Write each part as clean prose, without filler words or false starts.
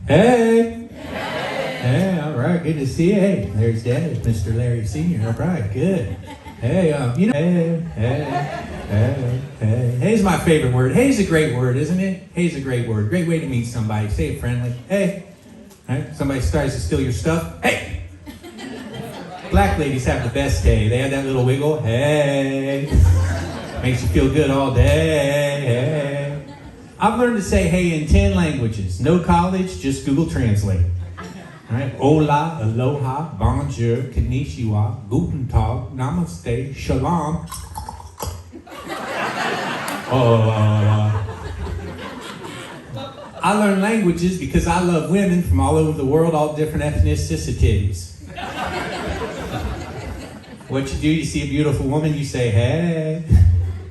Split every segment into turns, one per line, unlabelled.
Hey. Hey, all right, good to see you. Hey, there's Dad, Mr. Larry Sr. All right, good. Hey, Hey's my favorite word. Hey's a great word, isn't it? Hey's a great word. Great way to meet somebody. Say it friendly. Hey. All right, somebody tries to steal your stuff. Hey. Black ladies have the best hey. They have that little wiggle. Hey. Makes you feel good all day. Hey. I've learned to say hey in 10 languages. No college, just Google Translate. All right. Hola, aloha, bonjour, konnichiwa, guten tag, namaste, shalom. I learn languages because I love women from all over the world, all different ethnicities. What you do, you see a beautiful woman, you say, hey.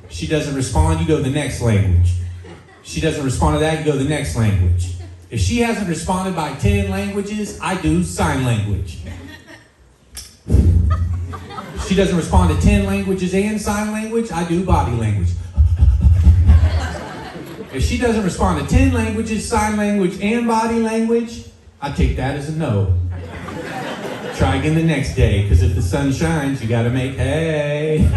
She doesn't respond, you go to the next language. She doesn't respond to that, you go to the next language. If she hasn't responded by 10 languages, I do sign language. If she doesn't respond to 10 languages and sign language, I do body language. If she doesn't respond to 10 languages, sign language, and body language, I take that as a no. Try again the next day, because if the sun shines, you gotta make hay.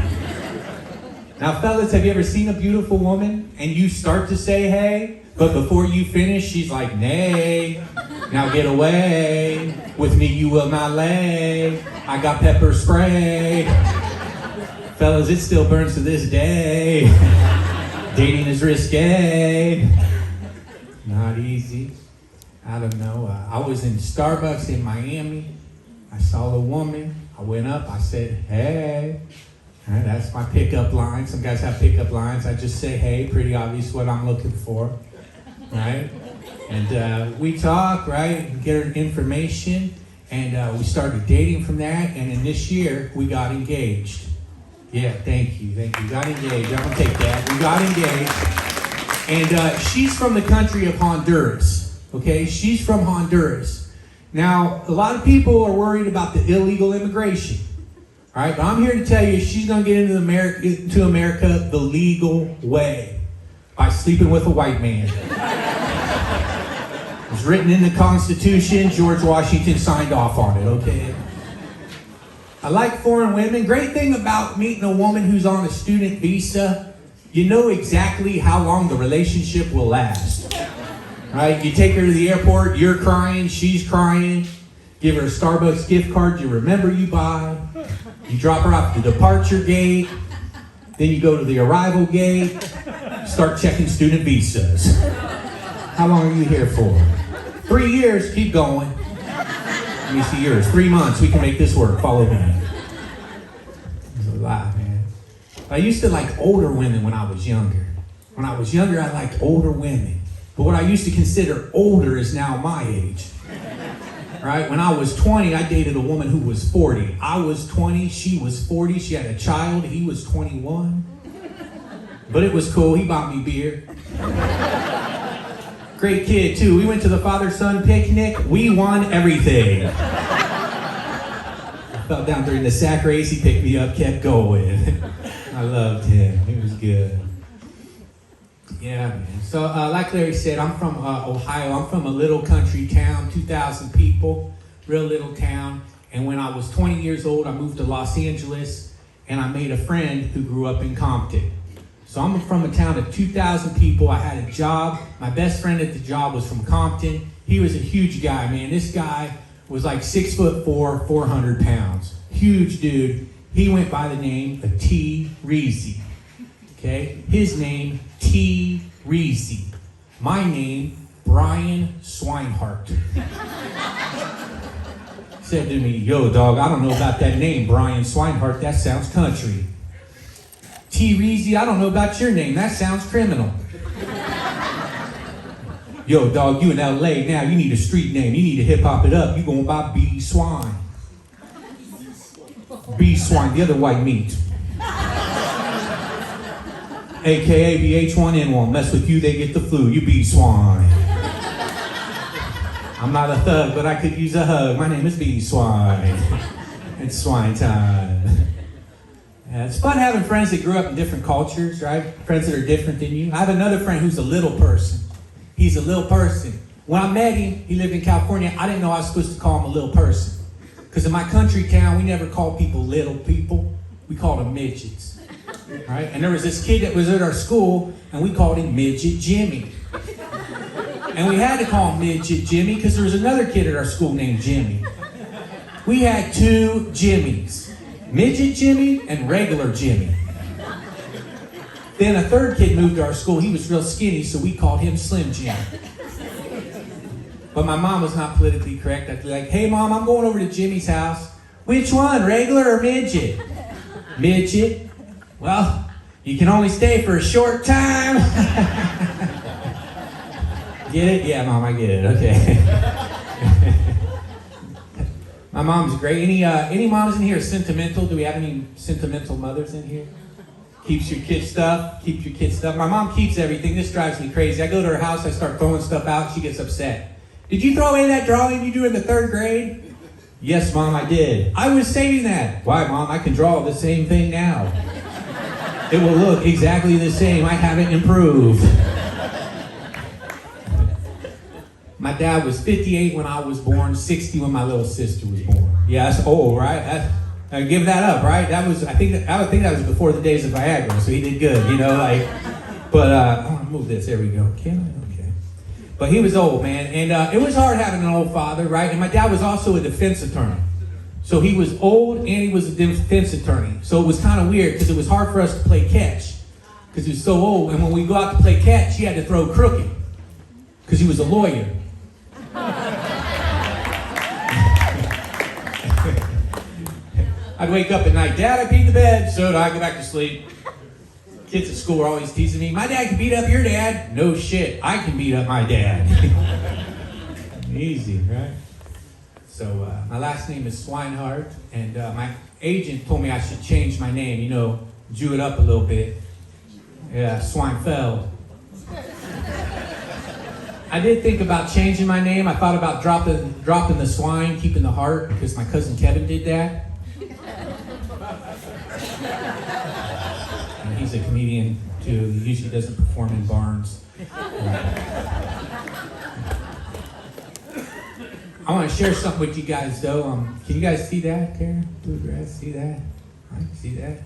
Now, fellas, have you ever seen a beautiful woman and you start to say hey, but before you finish, she's like, nay, now get away. With me, you will not lay. I got pepper spray. Fellas, it still burns to this day. Dating is risque. Not easy. I don't know. I was in Starbucks in Miami. I saw a woman. I went up. I said, hey. All right, that's my pickup line. Some guys have pickup lines. I just say, hey, pretty obvious what I'm looking for. Right? And we talk, right? Get her information. And we started dating from that. And in this year, we got engaged. Yeah, thank you. Got engaged. I'm going to take that. We got engaged. And she's from the country of Honduras. Okay? She's from Honduras. Now, a lot of people are worried about the illegal immigration. All right? But I'm here to tell you she's going to get into America the legal way. By sleeping with a white man. It was written in the Constitution. George Washington signed off on it, okay? I like foreign women. Great thing about meeting a woman who's on a student visa, you know exactly how long the relationship will last. Right? You take her to the airport, you're crying, she's crying. Give her a Starbucks gift card you remember you buy. You drop her off at the departure gate. Then you go to the arrival gate. Start checking student visas. How long are you here for? 3 years, keep going. Let me see yours. 3 months, we can make this work. Follow me. There's a lot, man. I used to like older women when I was younger. When I was younger, I liked older women. But what I used to consider older is now my age. Right? When I was 20, I dated a woman who was 40. I was 20, she was 40. She had a child, he was 21. But it was cool, he bought me beer. Great kid, too. We went to the father-son picnic. We won everything. I fell down during the sack race. He picked me up, kept going. I loved him. He was good. Yeah, man. So, like Larry said, I'm from Ohio. I'm from a little country town, 2,000 people, real little town. And when I was 20 years old, I moved to Los Angeles, and I made a friend who grew up in Compton. So I'm from a town of 2,000 people. I had a job. My best friend at the job was from Compton. He was a huge guy, man. This guy was like 6'4", 400 pounds. Huge dude. He went by the name of T. Reezy. Okay? His name, T. Reezy. My name, Brian Swinehart. Said to me, yo, dog, I don't know about that name, Brian Swinehart. That sounds country. T. Reezy, I don't know about your name. That sounds criminal. Yo, dog, you in LA now. You need a street name. You need to hip-hop it up. You going by B. Swine. B. Swine, the other white meat. AKA BH1N1. Mess with you, they get the flu. You B. Swine. I'm not a thug, but I could use a hug. My name is B. Swine. It's swine time. It's fun having friends that grew up in different cultures, right? Friends that are different than you. I have another friend who's a little person. He's a little person. When I met him, he lived in California, I didn't know I was supposed to call him a little person. Because in my country town, we never called people little people. We called them midgets. Right? And there was this kid that was at our school, and we called him Midget Jimmy. And we had to call him Midget Jimmy because there was another kid at our school named Jimmy. We had two Jimmys, Midget Jimmy and regular Jimmy. Then a third kid moved to our school. He was real skinny, so we called him Slim Jim. But my mom was not politically correct. I'd be like, hey Mom, I'm going over to Jimmy's house. Which one, regular or midget? Midget. Well, you can only stay for a short time. Get it? Yeah, Mom, I get it. Okay. My mom's great. Any moms in here sentimental? Do we have any sentimental mothers in here? Keeps your kids' stuff. Keeps your kids' stuff. My mom keeps everything. This drives me crazy. I go to her house. I start throwing stuff out. She gets upset. Did you throw away that drawing you drew in the 3rd grade? Yes, Mom, I did. I was saving that. Why, Mom? I can draw the same thing now. It will look exactly the same. I haven't improved. My dad was 58 when I was born, 60 when my little sister was born. Yeah, that's old, right? Give that up, right? I would think that was before the days of Viagra, so he did good, But I want to move this. There we go. Can I? Okay. But he was old, man, and it was hard having an old father, right? And my dad was also a defense attorney. So he was old and he was a defense attorney. So it was kind of weird because it was hard for us to play catch because he was so old. And when we go out to play catch, he had to throw crooked because he was a lawyer. I'd wake up at night, Dad, I peed the bed, so do I go back to sleep. Kids at school were always teasing me, my dad can beat up your dad. No shit, I can beat up my dad. Easy, right? So my last name is Swinehart, and my agent told me I should change my name, Jew it up a little bit. Yeah, Swinefeld. I did think about changing my name. I thought about dropping the swine, keeping the heart, because my cousin Kevin did that. And he's a comedian too. He usually doesn't perform in barns. I want to share something with you guys though. Can you guys see that, Karen? Bluegrass, see that? Right? See that?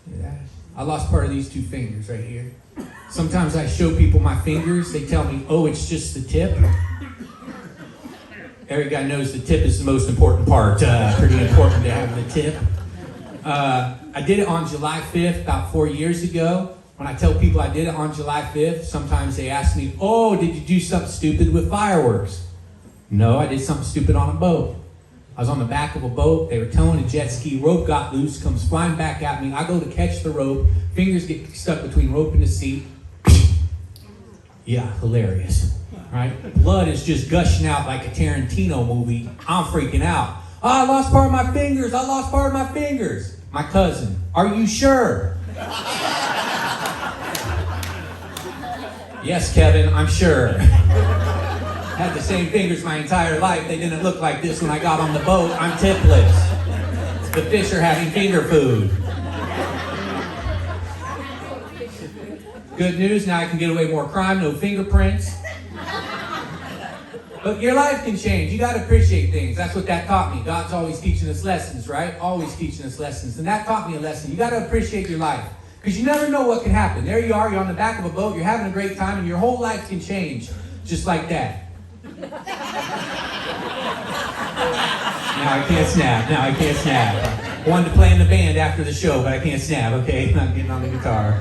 See that? I lost part of these 2 fingers right here. Sometimes I show people my fingers. They tell me, oh, it's just the tip. Every guy knows the tip is the most important part. Pretty important to have the tip. I did it on July 5th about 4 years ago. When I tell people I did it on July 5th, sometimes they ask me, oh, did you do something stupid with fireworks? No, I did something stupid on a boat. I was on the back of a boat. They were towing a jet ski. Rope got loose, comes flying back at me. I go to catch the rope. Fingers get stuck between rope and the seat. Yeah, hilarious. Right? Blood is just gushing out like a Tarantino movie. I'm freaking out. Oh, I lost part of my fingers. I lost part of my fingers. My cousin, are you sure? Yes, Kevin, I'm sure. Had the same fingers my entire life. They didn't look like this when I got on the boat. I'm tipless. The fish are having finger food. Good news, now I can get away more crime, no fingerprints. But your life can change. You got to appreciate things. That's what that taught me. God's always teaching us lessons, right? Always teaching us lessons. And that taught me a lesson. You got to appreciate your life. Because you never know what can happen. There you are, you're on the back of a boat, you're having a great time, and your whole life can change just like that. Now I can't snap. Now I can't snap. I wanted to play in the band after the show, but I can't snap, okay? I'm getting on the guitar.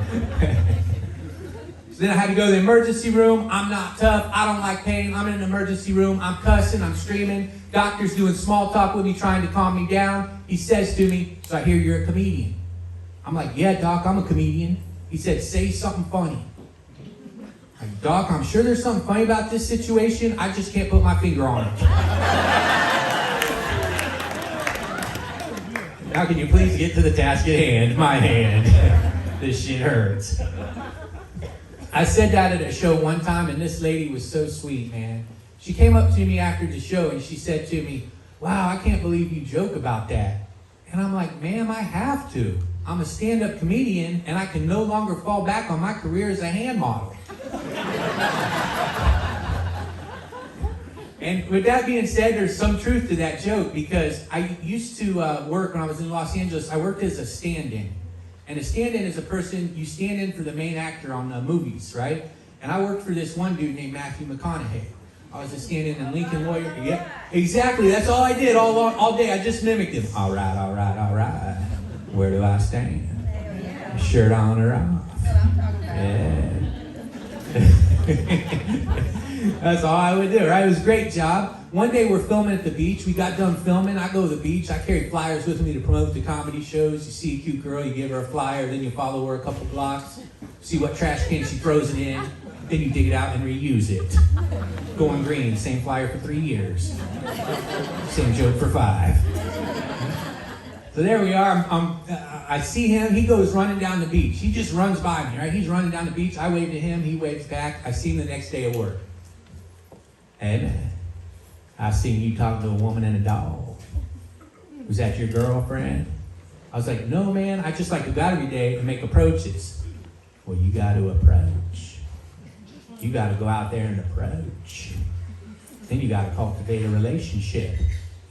So then I had to go to the emergency room. I'm not tough. I don't like pain. I'm in an emergency room. I'm cussing. I'm screaming. Doctor's doing small talk with me, trying to calm me down. He says to me, so I hear you're a comedian. I'm like, yeah, Doc, I'm a comedian. He said, say something funny. I'm like, Doc, I'm sure there's something funny about this situation. I just can't put my finger on it. Now can you please get to the task at hand? My hand. This shit hurts. I said that at a show one time, and this lady was so sweet, man. She came up to me after the show, and she said to me, wow, I can't believe you joke about that. And I'm like, ma'am, I have to. I'm a stand-up comedian, and I can no longer fall back on my career as a hand model. And with that being said, there's some truth to that joke because I used to work when I was in Los Angeles. I worked as a stand-in. And a stand-in is a person, you stand in for the main actor on movies, right? And I worked for this one dude named Matthew McConaughey. I was a stand-in in Lincoln Lawyer. Yeah, exactly. That's all I did all day. I just mimicked him. All right, all right, all right. Where do I stand? Shirt on or off? Yeah. That's all I would do, right? It was a great job. One day we're filming at the beach. We got done filming. I go to the beach. I carry flyers with me to promote the comedy shows. You see a cute girl, you give her a flyer, then you follow her a couple blocks, see what trash can she throws it in, then you dig it out and reuse it. Going green, same flyer for 3 years. Same joke for 5. So there we are. I see him. He goes running down the beach. He just runs by me, right? He's running down the beach. I wave to him. He waves back. I see him the next day at work. Hey, man. I seen you talking to a woman and a dog. Was that your girlfriend? I was like, no, man. I just like to go out every day and make approaches. Well, you got to approach. You got to go out there and approach. Then you got to cultivate a relationship.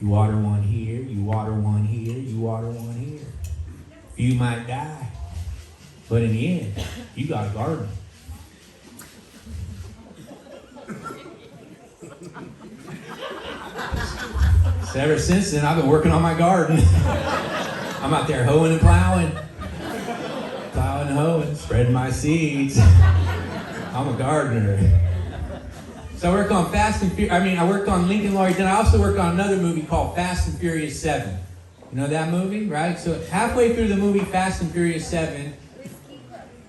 You water one here, you water one here, you water one here. You might die, but in the end, you got a garden. So ever since then, I've been working on my garden. I'm out there hoeing and plowing. Plowing and hoeing, spreading my seeds. I'm a gardener. So I worked on I worked on Lincoln Lawyer. Then I also worked on another movie called Fast and Furious 7. You know that movie, right? So halfway through the movie Fast and Furious 7,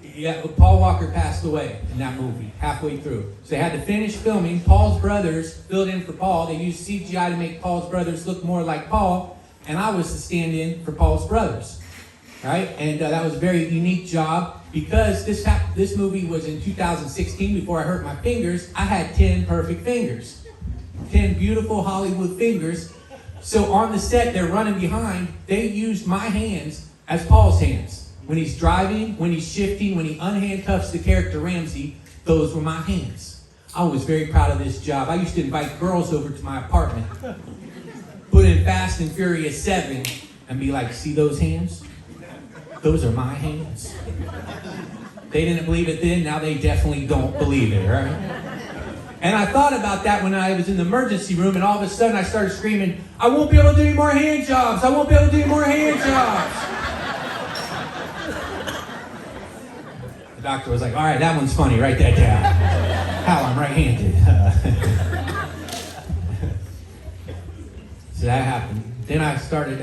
yeah, Paul Walker passed away in that movie, halfway through. So they had to finish filming. Paul's brothers filled in for Paul. They used CGI to make Paul's brothers look more like Paul, and I was the stand-in for Paul's brothers, right? And that was a very unique job. Because this movie was in 2016, before I hurt my fingers, I had 10 perfect fingers. 10 beautiful Hollywood fingers. So on the set, they're running behind. They used my hands as Paul's hands. When he's driving, when he's shifting, when he unhandcuffs the character Ramsey, those were my hands. I was very proud of this job. I used to invite girls over to my apartment, put in Fast and Furious 7, and be like, see those hands? Those are my hands. They didn't believe it then, now they definitely don't believe it, right? And I thought about that when I was in the emergency room, and all of a sudden I started screaming, I won't be able to do any more hand jobs! I won't be able to do any more hand jobs! The doctor was like, all right, that one's funny, write that down. How I'm right-handed. So that happened. Then I started...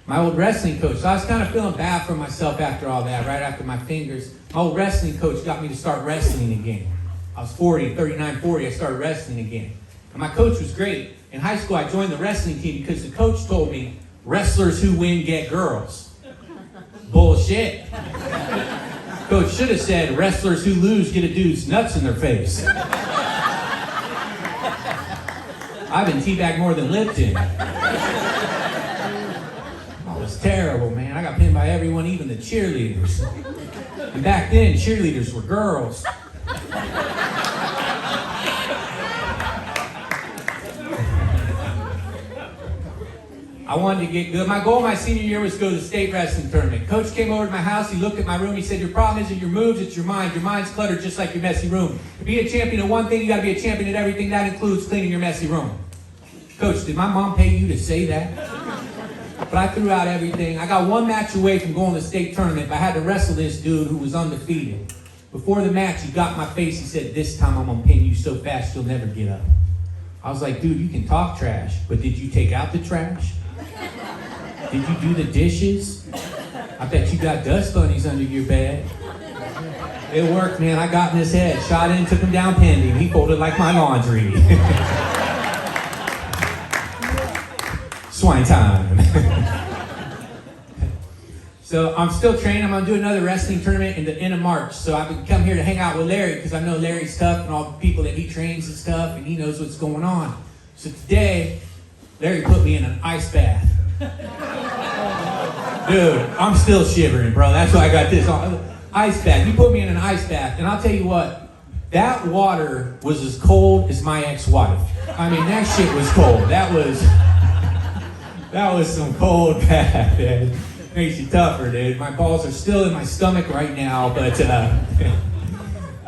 my old wrestling coach, so I was kind of feeling bad for myself after all that, right after my fingers. My old wrestling coach got me to start wrestling again. I was 39, 40, I started wrestling again. And my coach was great. In high school, I joined the wrestling team because the coach told me, wrestlers who win get girls. Bullshit. Coach should have said, wrestlers who lose get a dude's nuts in their face. I've been teabagged more than Lipton. Was terrible, man. I got pinned by everyone, even the cheerleaders. And back then, cheerleaders were girls. I wanted to get good. My goal my senior year was to go to the state wrestling tournament. Coach came over to my house. He looked at my room. He said, your problem isn't your moves, it's your mind. Your mind's cluttered just like your messy room. To be a champion at one thing, you got to be a champion at everything. That includes cleaning your messy room. Coach, did my mom pay you to say that? But I threw out everything. I got one match away from going to the state tournament, but I had to wrestle this dude who was undefeated. Before the match, he got in my face. He said, this time I'm going to pin you so fast you'll never get up. I was like, dude, you can talk trash, but did you take out the trash? Did you do the dishes? I bet you got dust bunnies under your bed. It worked, man. I got in his head, shot in, took him down, pinned him. He folded like my laundry. Swine time. So I'm still training. I'm going to do another wrestling tournament in the end of March. So I've been come here to hang out with Larry because I know Larry's tough and all the people that he trains and stuff, and he knows what's going on. So today, Larry put me in an ice bath. Dude, I'm still shivering, bro. That's why I got this on. Ice bath. He put me in an ice bath. And I'll tell you what, That water was as cold as my ex-wife. I mean, that shit was cold. That was some cold bath, man. Makes you tougher, dude. My balls are still in my stomach right now, but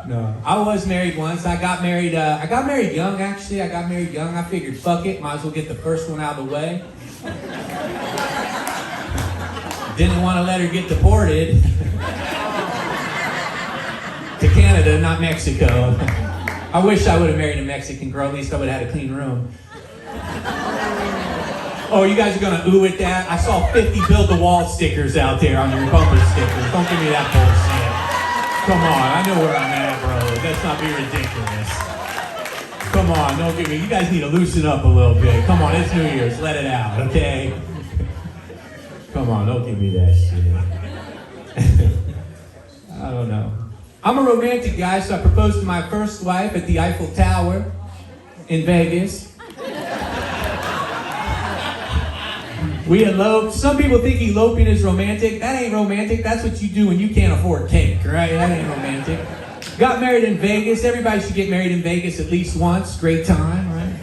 no. I was married once. I got married young, actually. I figured, fuck it, might as well get the first one out of the way. Didn't want to let her get deported to Canada, not Mexico. I wish I would have married a Mexican girl. At least I would have had a clean room. Oh, you guys are going to ooh at that? I saw 50 build-the-wall stickers out there on your bumper stickers. Don't give me that bullshit. Come on, I know where I'm at, bro. Let's not be ridiculous. Come on, don't give me... You guys need to loosen up a little bit. Come on, it's New Year's. Let it out, okay? Come on, don't give me that shit. I don't know. I'm a romantic guy, so I proposed to my first wife at the Eiffel Tower in Vegas. We eloped. Some people think eloping is romantic. That ain't romantic. That's what you do when you can't afford cake, right? That ain't romantic. Got married in Vegas. Everybody should get married in Vegas at least once. Great time, right?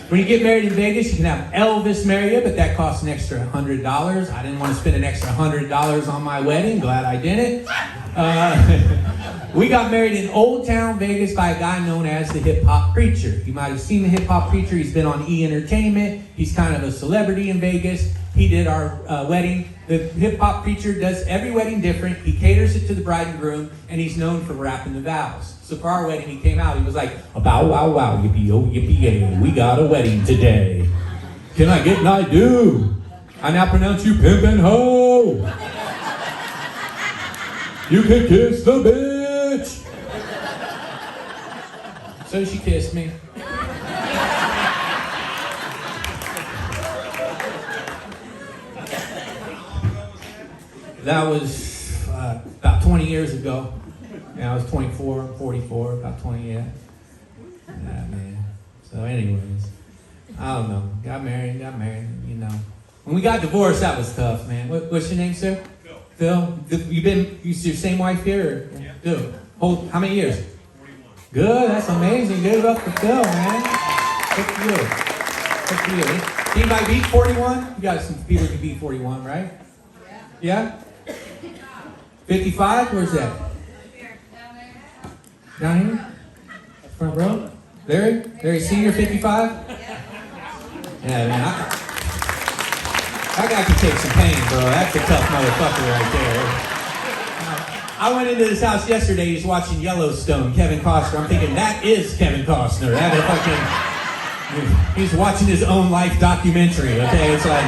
When you get married in Vegas, you can have Elvis marry you, but that costs an extra $100. I didn't want to spend an extra $100 on my wedding. Glad I didn't. We got married in Old Town Vegas by a guy known as the Hip Hop Preacher. You might have seen the Hip Hop Preacher. He's been on E! Entertainment. He's kind of a celebrity in Vegas. He did our wedding. The Hip Hop Preacher does every wedding different. He caters it to the bride and groom, and he's known for rapping the vows. So for our wedding, he came out. He was like, a bow, wow, wow, yippee, oh, yippee, yay. We got a wedding today. Can I get an I do? I now pronounce you pimp and hoe. You can kiss the bitch. So she kissed me. That was about 20 years ago. Yeah, I was 24, I'm 44, about 20, yeah. Yeah, man. So anyways, I don't know. Got married, you know. When we got divorced, that was tough, man. What's your name, sir? Phil. You your same wife here? Or? Yeah. Good. How many years? 41. Good, that's amazing. Good luck for Phil, man. Good for you. Good for you. Anybody beat 41? You got some people who can beat 41, right? Yeah? 55? Where's that? Down here? Front row? Larry Senior, 55? Yeah, man. That guy can take some pain, bro. That's a tough motherfucker right there. I went into this house yesterday. He's watching Yellowstone, Kevin Costner. I'm thinking, that is Kevin Costner. He's watching his own life documentary, okay? It's like...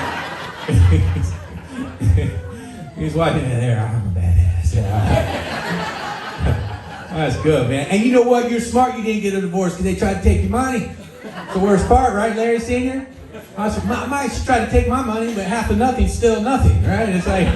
he's watching it there. I'm a badass. Yeah. That's good, man. And you know what? You're smart you didn't get a divorce because they tried to take your money. It's the worst part, right, Larry Senior? I might try to take my money, but half of nothing's still nothing, right? It's like,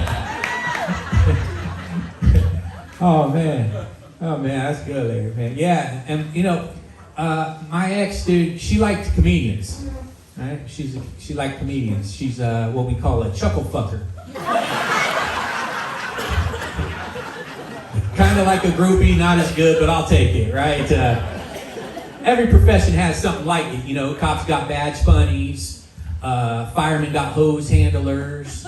oh man, that's good, Larry, man. Yeah, and you know, my ex, dude, she liked comedians, right? She liked comedians. She's what we call a chuckle fucker. Kind of like a groupie, not as good, but I'll take it, right? Every profession has something like it, you know. Cops got badge bunnies. Firemen got hose handlers.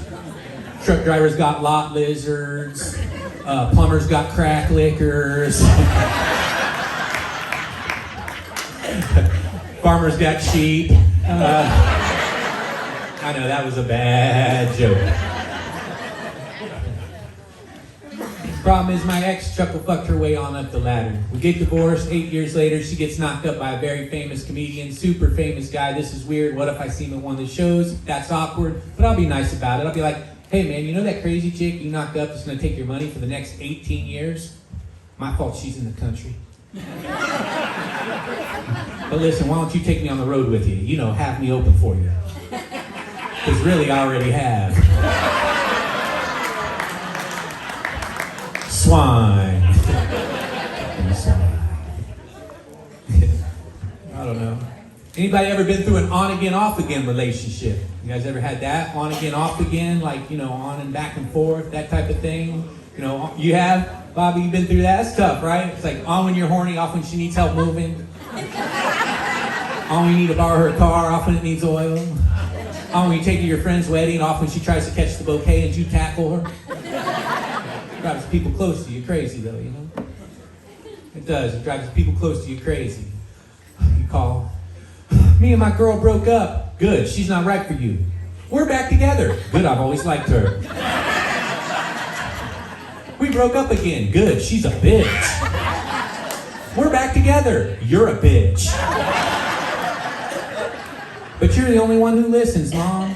Truck drivers got lot lizards. Plumbers got crack lickers. Farmers got sheep. I know that was a bad joke. Problem is, my ex chuckle fucked her way on up the ladder. We get divorced. 8 years later, she gets knocked up by a very famous comedian, super famous guy. This is weird. What if I see him at one of the shows? That's awkward, but I'll be nice about it. I'll be like, hey man, you know that crazy chick you knocked up that's gonna take your money for the next 18 years? My fault she's in the country. But listen, why don't you take me on the road with you? You know, have me open for you. Because really, I already have. Swine. I don't know. Anybody ever been through an on-again, off-again relationship? You guys ever had that? On-again, off-again, like, you know, on and back and forth, that type of thing? You know, you have? Bobby, you've been through that? That's tough, right? It's like on when you're horny, off when she needs help moving. On when you need to borrow her car, off when it needs oil. On when you take her to your friend's wedding, off when she tries to catch the bouquet and you tackle her. It drives people close to you crazy, though, you know? It does. It drives people close to you crazy. You call, me and my girl broke up. Good, she's not right for you. We're back together. Good, I've always liked her. We broke up again. Good, she's a bitch. We're back together. You're a bitch. But you're the only one who listens, Mom.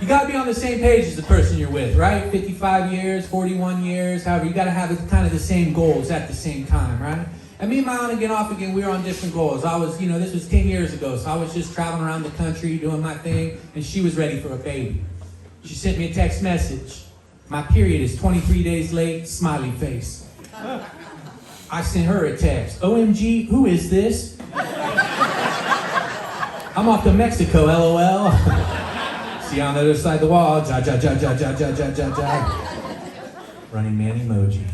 You gotta be on the same page as the person you're with, right? 55 years, 41 years, however, you gotta have kind of the same goals at the same time, right? And me and my on again, off again, we were on different goals. I was, this was 10 years ago, so I was just traveling around the country doing my thing, and she was ready for a baby. She sent me a text message. My period is 23 days late, smiley face. I sent her a text. OMG, who is this? I'm off to Mexico, LOL. See you on the other side of the wall. Ja, ja, ja, ja, ja, ja, ja, ja, ja. Running man emoji.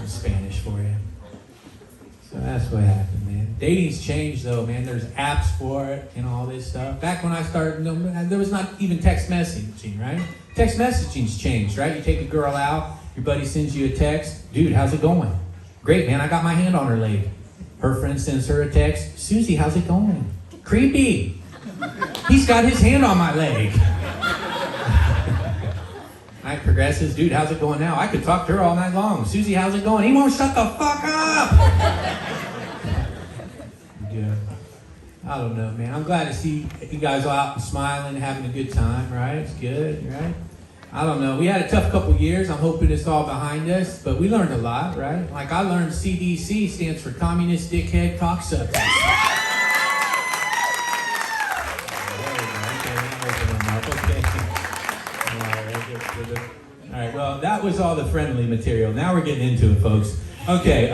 Spanish for you. So that's what happened, man. Dating's changed, though, man. There's apps for it and all this stuff. Back when I started, there was not even text messaging, right? Text messaging's changed, right? You take a girl out, your buddy sends you a text. Dude, how's it going? Great, man, I got my hand on her leg. Her friend sends her a text. Susie, how's it going? Creepy. He's got his hand on my leg. Night progresses. Dude, how's it going now? I could talk to her all night long. Susie, how's it going? He won't shut the fuck up. Yeah. I don't know, man. I'm glad to see you guys all out and smiling, having a good time, right? It's good, right? I don't know. We had a tough couple years. I'm hoping it's all behind us, but we learned a lot, right? Like I learned CDC stands for Communist Dickhead Cocksucker. All right, well, that was all the friendly material. Now we're getting into it, folks. Okay,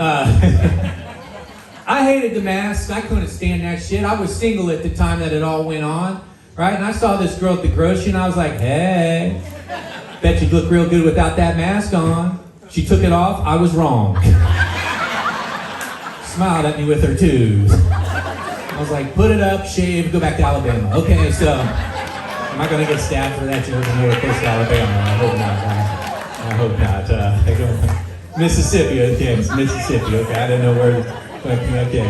I hated the mask. I couldn't stand that shit. I was single at the time that it all went on, right? And I saw this girl at the grocery, and I was like, hey, bet you'd look real good without that mask on. She took it off. I was wrong. Smiled at me with her tooth. I was like, put it up, shave, go back to Alabama. Okay, so am I going to get stabbed for that joke in North Alabama? I hope not. I hope not. Mississippi, okay, it's Mississippi. Okay, I didn't know where. Okay.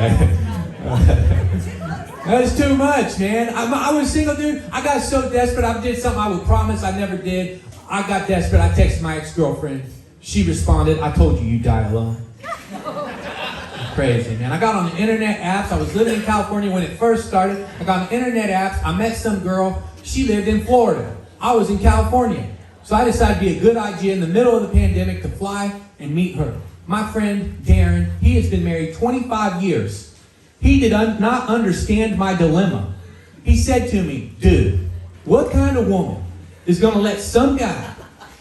That was too much, man. I was single, dude. I got so desperate. I did something I would promise I never did. I got desperate. I texted my ex-girlfriend. She responded, I told you you'd die alone. Crazy, man. I got on the internet apps. I was living in California when it first started. I got on the internet apps. I met some girl. She lived in Florida. I was in California. So I decided it'd be a good idea in the middle of the pandemic to fly and meet her. My friend, Darren, he has been married 25 years. He did not understand my dilemma. He said to me, dude, what kind of woman is going to let some guy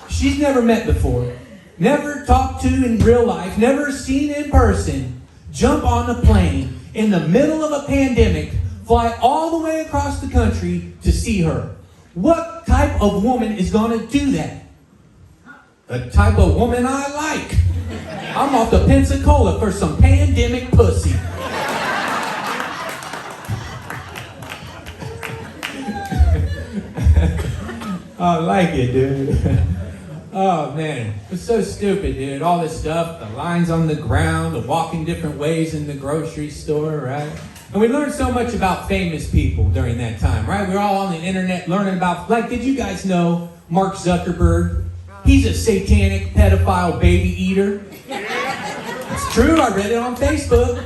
she's never met before, never talked to in real life, never seen in person, jump on a plane in the middle of a pandemic, fly all the way across the country to see her? What type of woman is going to do that? The type of woman I like. I'm off to Pensacola for some pandemic pussy. I like it, dude. Oh, man. It's so stupid, dude. All this stuff, the lines on the ground, the walking different ways in the grocery store, right? And we learned so much about famous people during that time, right? We were all on the internet learning about, like, did you guys know Mark Zuckerberg? He's a satanic pedophile baby eater. It's true, I read it on Facebook.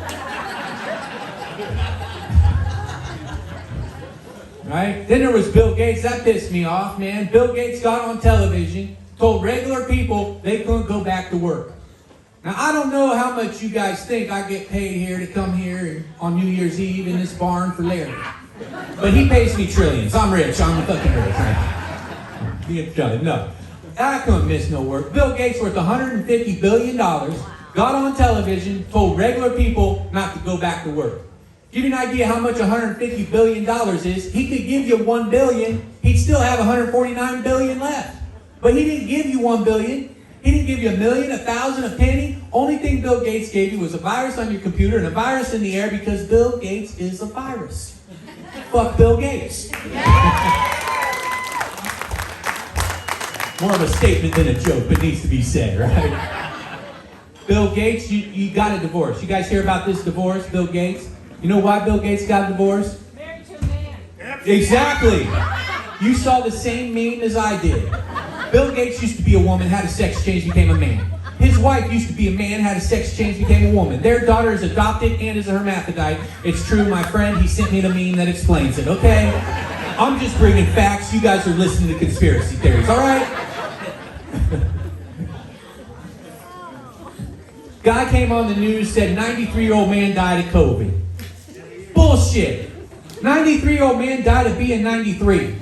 Right? Then there was Bill Gates. That pissed me off, man. Bill Gates got on television, told regular people they couldn't go back to work. Now, I don't know how much you guys think I get paid here to come here on New Year's Eve in this barn for Larry. But he pays me trillions. I'm rich. I'm fucking rich. Right? No. I couldn't miss no work. Bill Gates, worth $150 billion, got on television, told regular people not to go back to work. Give you an idea how much $150 billion is. He could give you $1 billion. He'd still have $149 billion left. But he didn't give you $1 billion. He didn't give you $1 million, $1,000, a penny. Only thing Bill Gates gave you was a virus on your computer and a virus in the air because Bill Gates is a virus. Fuck Bill Gates. More of a statement than a joke, but needs to be said, right? Bill Gates, you got a divorce. You guys hear about this divorce, Bill Gates? You know why Bill Gates got a divorce?
Married to a man.
Exactly. You saw the same meme as I did. Bill Gates used to be a woman, had a sex change, became a man. His wife used to be a man, had a sex change, became a woman. Their daughter is adopted and is a hermaphrodite. It's true, my friend. He sent me the meme that explains it, okay? I'm just bringing facts. You guys are listening to conspiracy theories, all right? Guy came on the news, said 93-year-old man died of COVID. Bullshit. 93-year-old man died of being 93.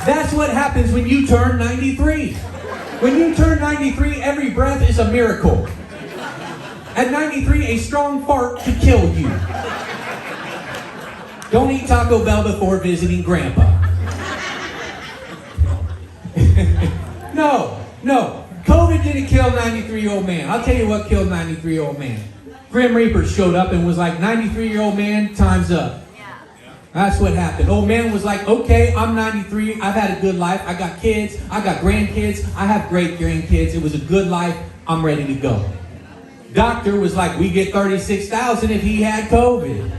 That's what happens when you turn 93. When you turn 93, every breath is a miracle. At 93, a strong fart could kill you. Don't eat Taco Bell before visiting Grandpa. No. COVID didn't kill 93-year-old man. I'll tell you what killed 93-year-old man. Grim Reaper showed up and was like, 93-year-old man, time's up. That's what happened. Old man was like, okay, I'm 93. I've had a good life. I got kids. I got grandkids. I have great grandkids. It was a good life. I'm ready to go. Doctor was like, we get $36,000 if he had COVID.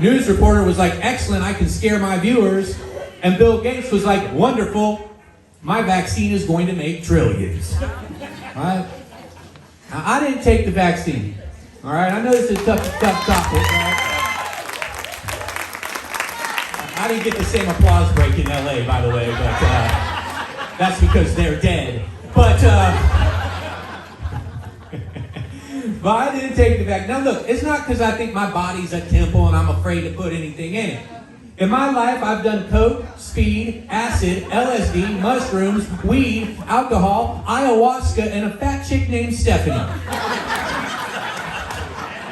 News reporter was like, excellent. I can scare my viewers. And Bill Gates was like, wonderful. My vaccine is going to make trillions. All right? Now, I didn't take the vaccine. All right? I know this is a tough topic. Right? I didn't get the same applause break in LA, by the way, but that's because they're dead. But I didn't take the vaccine. Now look, it's not because I think my body's a temple and I'm afraid to put anything in it. In my life, I've done coke, speed, acid, LSD, mushrooms, weed, alcohol, ayahuasca, and a fat chick named Stephanie.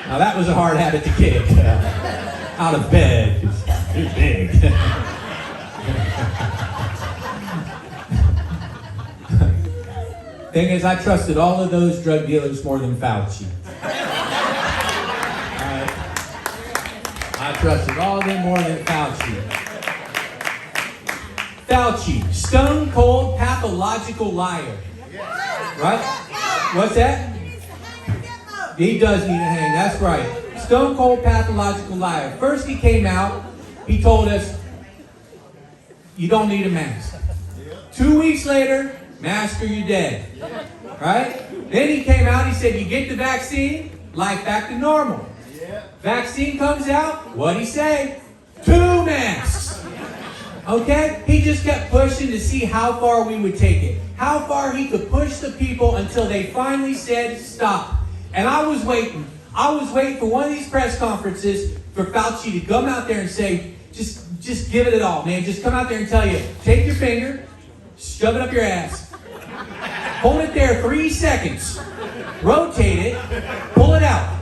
Now that was a hard habit to kick. Out of bed. Too big. Thing is, I trusted all of those drug dealers more than Fauci. I trusted all of them more than Fauci. Fauci, stone cold pathological liar. Right? What's that? He does need to hang, that's right. Stone cold pathological liar. First he came out, he told us, you don't need a mask. 2 weeks later, mask or you're dead. Right? Then he came out, he said, you get the vaccine, life back to normal. Vaccine comes out, what'd he say? 2 masks. Okay? He just kept pushing to see how far we would take it. How far he could push the people until they finally said stop. And I was waiting. I was waiting for one of these press conferences for Fauci to come out there and say, just give it all, man. Just come out there and tell you, take your finger, shove it up your ass, hold it there 3 seconds, rotate it, pull it out,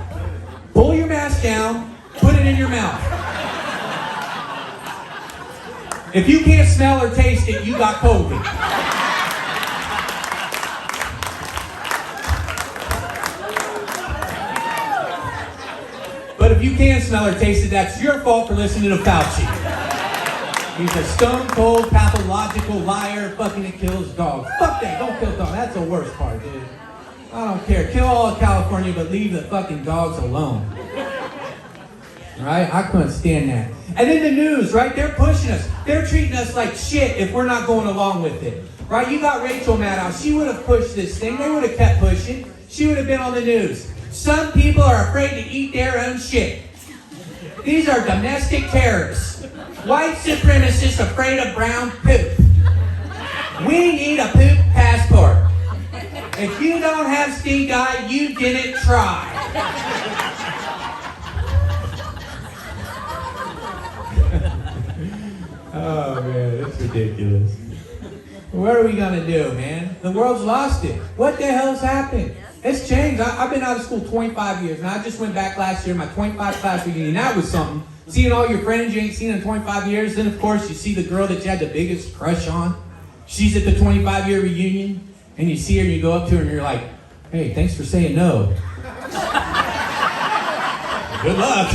pull your mask down, put it in your mouth. If you can't smell or taste it, you got COVID. But if you can smell or taste it, that's your fault for listening to Fauci. He's a stone cold, pathological liar, fucking it kills dogs. Fuck that, don't kill dogs. That's the worst part, dude. I don't care. Kill all of California, but leave the fucking dogs alone. Right? I couldn't stand that. And then the news, right? They're pushing us. They're treating us like shit if we're not going along with it. Right? You got Rachel Maddow. She would have pushed this thing. They would have kept pushing. She would have been on the news. Some people are afraid to eat their own shit. These are domestic terrorists. White supremacists afraid of brown poop. We need a poop passport. If you don't have stink eye, you didn't try. Oh man, that's ridiculous. What are we gonna do, man? The world's lost it. What the hell's happened? It's changed. I've been out of school 25 years, and I just went back last year, my 25 class reunion. That was something. Seeing all your friends you ain't seen in 25 years. Then, of course, you see the girl that you had the biggest crush on. She's at the 25-year reunion, and you see her, and you go up to her, and you're like, hey, thanks for saying no. Good luck.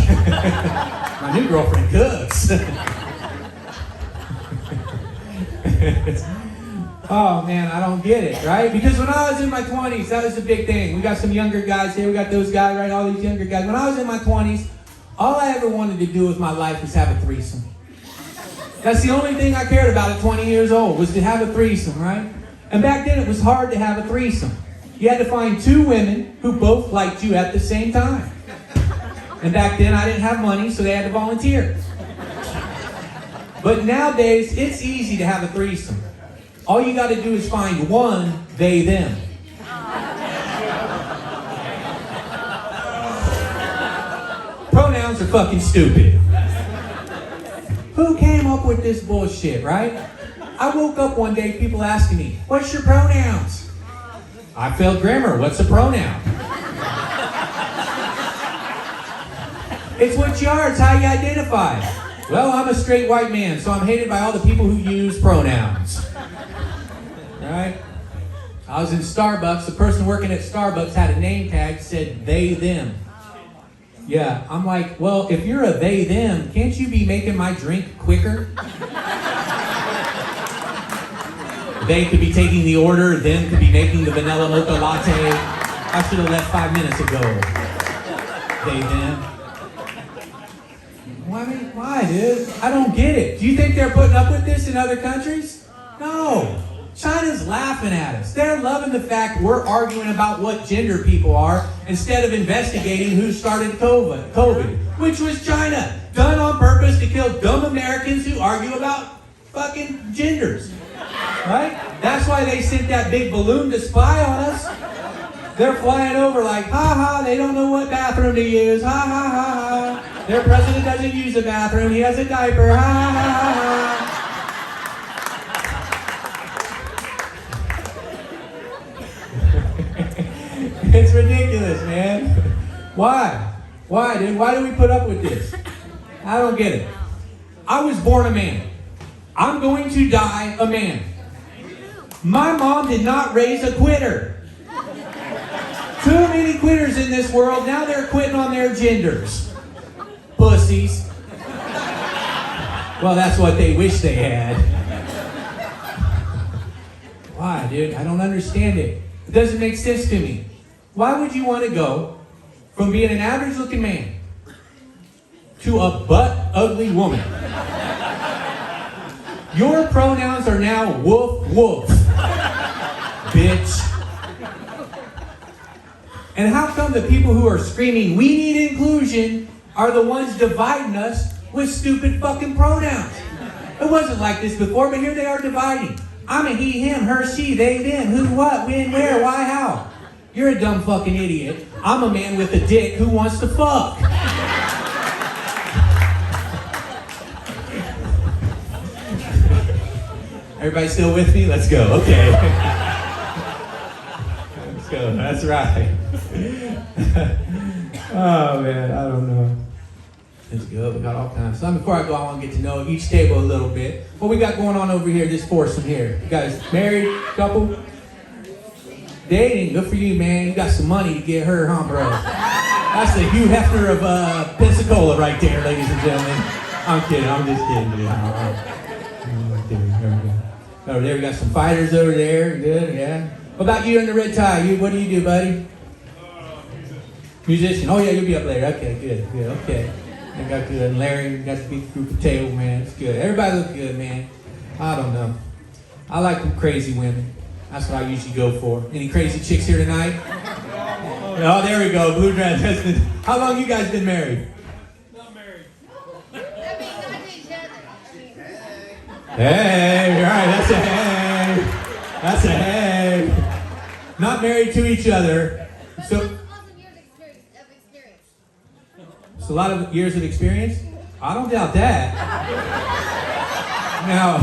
My new girlfriend cooks. Oh man, I don't get it, right? Because when I was in my 20s, that was a big thing. We got some younger guys here, we got those guys, right? All these younger guys. When I was in my 20s, all I ever wanted to do with my life was have a threesome. That's the only thing I cared about at 20 years old, was to have a threesome, right? And back then it was hard to have a threesome. You had to find two women who both liked you at the same time. And back then I didn't have money, so they had to volunteer. But nowadays, it's easy to have a threesome. All you got to do is find one, they, them. Pronouns are fucking stupid. Who came up with this bullshit, right? I woke up one day, people asking me, what's your pronouns? I failed grammar. What's a pronoun? It's what you are. It's how you identify. Well, I'm a straight white man, so I'm hated by all the people who use pronouns. Right? I was in Starbucks. The person working at Starbucks had a name tag that said they, them. Yeah, I'm like, well, if you're a they, them, can't you be making my drink quicker? They could be taking the order, them could be making the vanilla mocha latte. I should have left 5 minutes ago. They, them. Why, dude? I don't get it. Do you think they're putting up with this in other countries? No. China's laughing at us. They're loving the fact we're arguing about what gender people are instead of investigating who started COVID, which was China. Done on purpose to kill dumb Americans who argue about fucking genders. Right? That's why they sent that big balloon to spy on us. They're flying over like, ha ha, they don't know what bathroom to use. Ha ha ha ha. Their president doesn't use a bathroom. He has a diaper. Ha ha ha ha. It's ridiculous, man. Why? Why, dude? Why do we put up with this? I don't get it. I was born a man. I'm going to die a man. My mom did not raise a quitter. Too many quitters in this world. Now they're quitting on their genders. Pussies. Well, that's what they wish they had. Why, dude? I don't understand it. It doesn't make sense to me. Why would you want to go from being an average-looking man to a butt-ugly woman? Your pronouns are now woof, woof, bitch. And how come the people who are screaming, we need inclusion, are the ones dividing us with stupid fucking pronouns? It wasn't like this before, but here they are dividing. I'm a he, him, her, she, they, them, who, what, when, where, why, how. You're a dumb fucking idiot. I'm a man with a dick who wants to fuck. Everybody still with me? Let's go. Okay. Let's go. That's right. Oh, man. I don't know. Let's go. We got all kinds of stuff. Before I go, I want to get to know each table a little bit. What we got going on over here, this foursome here? You guys married? Couple? Dating? Good for you, man. You got some money to get her, huh, bro? That's the Hugh Hefner of Pensacola right there, ladies and gentlemen. I'm kidding. I'm just kidding, dude. Over there, we got some fighters over there. Good, yeah. What about you in the red tie? What do you do, buddy? Musician. Oh, yeah, you'll be up later. Okay, good, okay. I got good. And Larry, got the big group of table, man. It's good. Everybody look good, man. I don't know. I like them crazy women. That's what I usually go for. Any crazy chicks here tonight? Oh, there we go. Blue dress. How long you guys been married?
Not married.
Hey, all right, that's a hey. That's a hey. Not married to each other. So, it's a lot of years of experience? I don't doubt that. Now,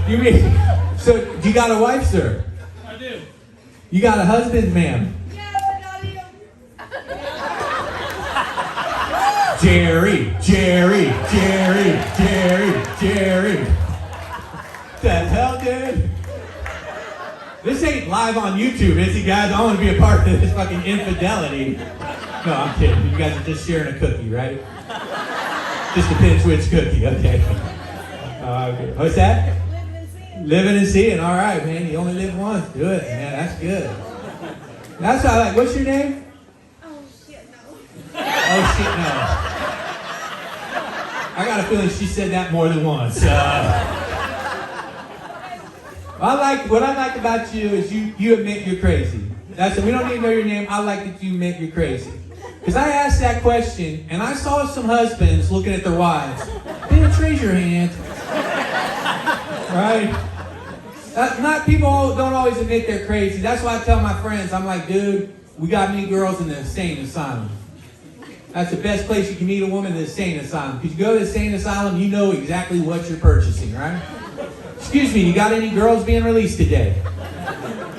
you mean, so you got a wife, sir?
I do.
You got a husband, ma'am?
Yeah, but not him.
Jerry. The hell, dude? This ain't live on YouTube, is it, guys? I want to be a part of this fucking infidelity. No, I'm kidding. You guys are just sharing a cookie, right? Just depends which cookie, okay. Okay. What's that?
Living and seeing.
Living and seeing. All right, man. You only live once. Do it, man. That's good. That's what I like. What's your name?
Oh, shit, no.
Oh, shit, no. I got a feeling she said that more than once. What I like about you is you admit you're crazy. That's it. We don't need to know your name. I like that you admit you're crazy. Because I asked that question, and I saw some husbands looking at their wives. Bitch, raise your hand. Right? Not people don't always admit they're crazy. That's why I tell my friends, I'm like, dude, we got to meet girls in the insane asylum. That's the best place you can meet a woman, in the insane asylum. Because you go to the insane asylum, you know exactly what you're purchasing, right? Excuse me, you got any girls being released today?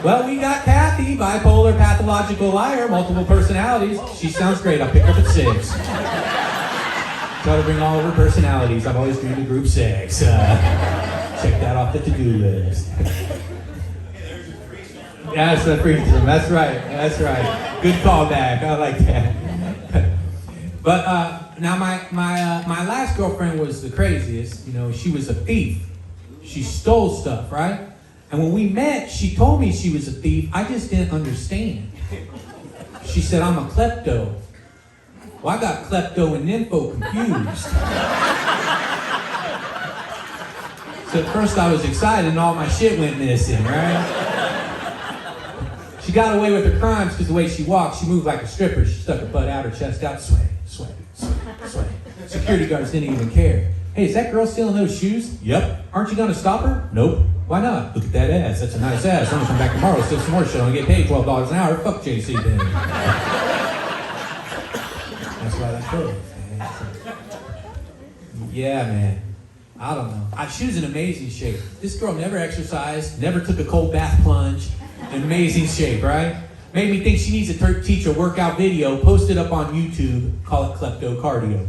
Well, we got Kathy, bipolar, pathological liar, multiple personalities. She sounds great. I'll pick her up at 6. Try to bring all of her personalities. I've always dreamed of group sex. Check that off the to-do list. That's the threesome. That's right. Good callback. I like that. But now my last girlfriend was the craziest. You know, she was a thief. She stole stuff, right? And when we met, she told me she was a thief. I just didn't understand. She said, I'm a klepto. Well, I got klepto and nympho confused. So at first I was excited and all my shit went missing, right? She got away with her crimes because the way she walked, she moved like a stripper. She stuck her butt out, her chest out, sway. Security guards didn't even care. Hey, is that girl stealing those shoes? Yep. Aren't you gonna stop her? Nope. Why not? Look at that ass. That's a nice ass. I'm gonna come back tomorrow, steal some more shit, and get paid $12 an hour. Fuck JC then. That's why that goes, man. Yeah, man. I don't know. She was in amazing shape. This girl never exercised, never took a cold bath plunge. In amazing shape, right? Made me think she needs to teach a workout video, post it up on YouTube, call it klepto cardio.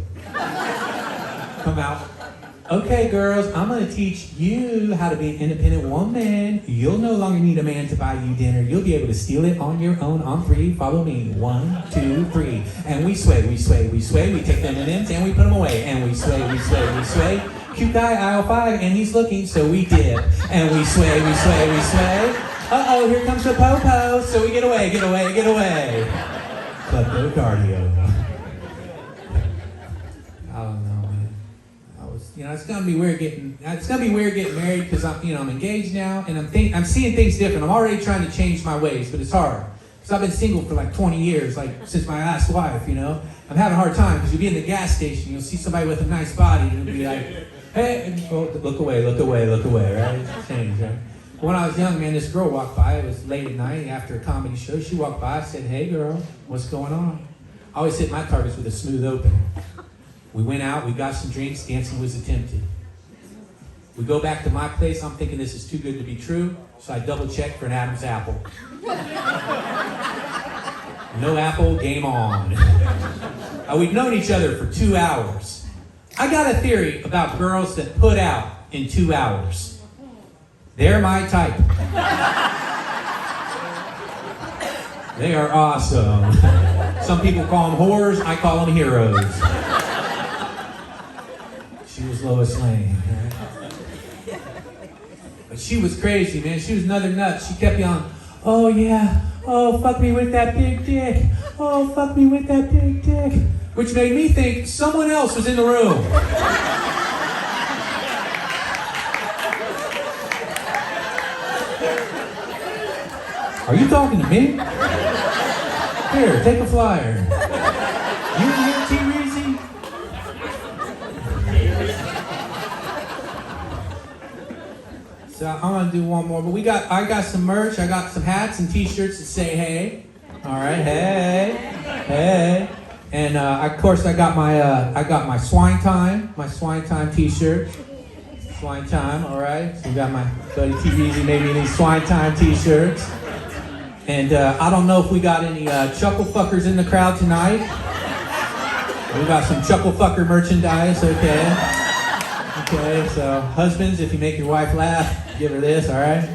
Come out. Okay, girls, I'm going to teach you how to be an independent woman. You'll no longer need a man to buy you dinner. You'll be able to steal it on your own on 3. Follow me. 1, 2, 3. And we sway. We take the M&Ms and we put them away. And we sway. Cute guy, aisle 5, and he's looking, so we dip. And we sway. Uh-oh, here comes the po-po. So we get away. Klepto cardio. I don't know. It's gonna be weird getting married because I'm engaged now and I'm seeing things different. I'm already trying to change my ways, but it's hard because I've been single for like 20 years, like since my last wife. I'm having a hard time because you'll be in the gas station, you'll see somebody with a nice body, and you'll be like, hey, and, oh, look away, right? It's changed, right? When I was young, man, this girl walked by. It was late at night after a comedy show. She walked by. I said, hey, girl, what's going on? I always hit my targets with a smooth open. We went out, we got some drinks, dancing was attempted. We go back to my place, I'm thinking this is too good to be true, so I double check for an Adam's apple. No apple, game on. We'd known each other for 2 hours. I got a theory about girls that put out in 2 hours. They're my type. They are awesome. Some people call them whores, I call them heroes. She was Lois Lane, right? But she was crazy, man. She was another nut. She kept yelling, oh yeah, oh fuck me with that big dick. Oh fuck me with that big dick. Which made me think someone else was in the room. Are you talking to me? Here, take a flyer. You here, T-Reezy? So I'm gonna do one more, but I got some merch. I got some hats and T-shirts that say "Hey." All right, hey, and of course I got my Swine Time T-shirt. Swine Time, all right. So we got my buddy T-Reezy made me these Swine Time T-shirts. And I don't know if we got any chuckle fuckers in the crowd tonight. We got some chuckle fucker merchandise, okay? Okay, so husbands, if you make your wife laugh, give her this, all right?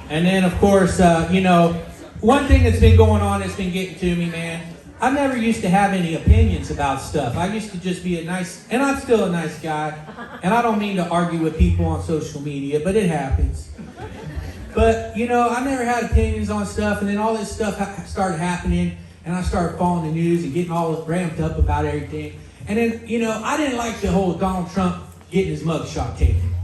And then, of course, one thing that's been going on that's been getting to me, man, I never used to have any opinions about stuff. I used to just be and I'm still a nice guy, and I don't mean to argue with people on social media, but it happens. But, I never had opinions on stuff, and then all this stuff started happening, and I started following the news and getting all ramped up about everything. And then, I didn't like the whole Donald Trump getting his mugshot taken.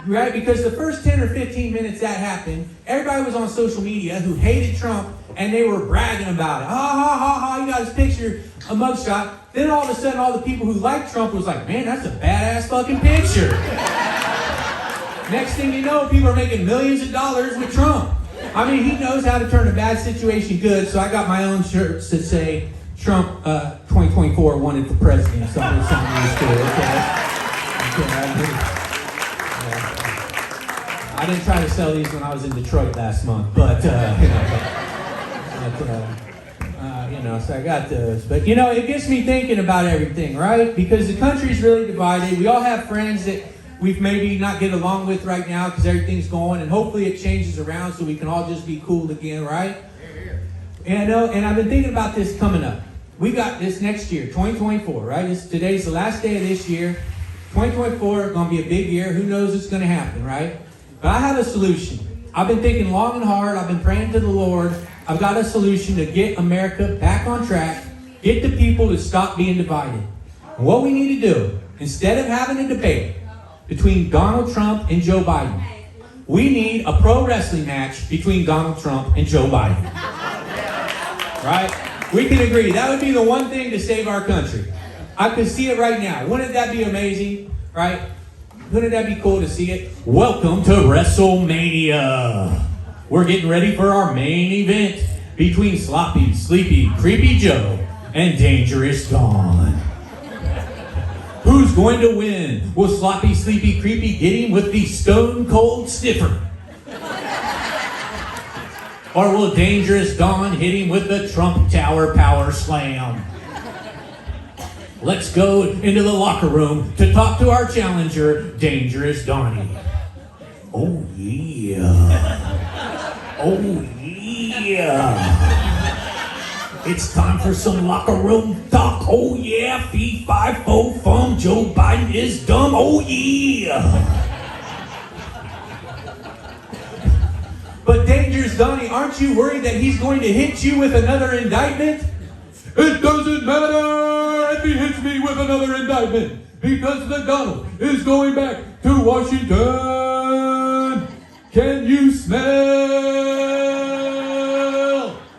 Right? Because the first 10 or 15 minutes that happened, everybody was on social media who hated Trump, and they were bragging about it. Ha, ha, ha, ha, he got his picture, a mugshot. Then all of a sudden, all the people who liked Trump was like, man, that's a badass fucking picture. Next thing you know, people are making millions of dollars with Trump. I mean, he knows how to turn a bad situation good, so I got my own shirts that say, Trump 2024 wanted for president. Something used to, I didn't try to sell these when I was in Detroit last month, but so I got those. But it gets me thinking about everything, right? Because the country's really divided. We all have friends that we've maybe not get along with right now because everything's going, and hopefully it changes around so we can all just be cool again, right? And I've been thinking about this coming up. We got this next year, 2024, right? Today's the last day of this year. 2024 is going to be a big year. Who knows what's going to happen, right? But I have a solution. I've been thinking long and hard. I've been praying to the Lord. I've got a solution to get America back on track, get the people to stop being divided. And what we need to do, instead of having a debate between Donald Trump and Joe Biden, we need a pro wrestling match between Donald Trump and Joe Biden. Right? We can agree. That would be the one thing to save our country. I could see it right now. Wouldn't that be amazing? Right? Wouldn't that be cool to see it? Welcome to WrestleMania. We're getting ready for our main event between Sloppy, Sleepy, Creepy Joe and Dangerous Dawn. Who's going to win? Will Sloppy, Sleepy, Creepy get him with the Stone Cold Stiffer? Or will Dangerous Dawn hit him with the Trump Tower Power Slam? Let's go into the locker room to talk to our challenger, Dangerous Donnie. Oh yeah. Oh yeah. It's time for some locker room talk. Oh yeah, fee, fi, fo, fum. Joe Biden is dumb. Oh yeah. But Dangerous Donnie, aren't you worried that he's going to hit you with another indictment? It doesn't matter if he hits me with another indictment, because the Donald is going back to Washington. Can you smell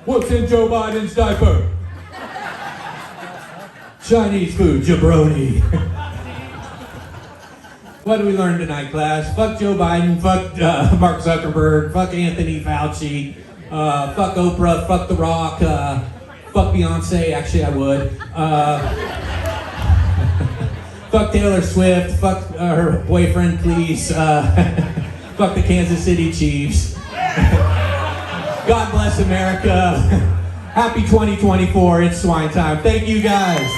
what's in Joe Biden's diaper? Chinese food, jabroni. What did we learn tonight, class? Fuck Joe Biden, fuck Mark Zuckerberg, fuck Anthony Fauci, fuck Oprah, fuck The Rock, fuck Beyonce, actually I would. Fuck Taylor Swift, fuck her boyfriend, please. Fuck the Kansas City Chiefs. God bless America. Happy 2024, it's swine time. Thank you guys.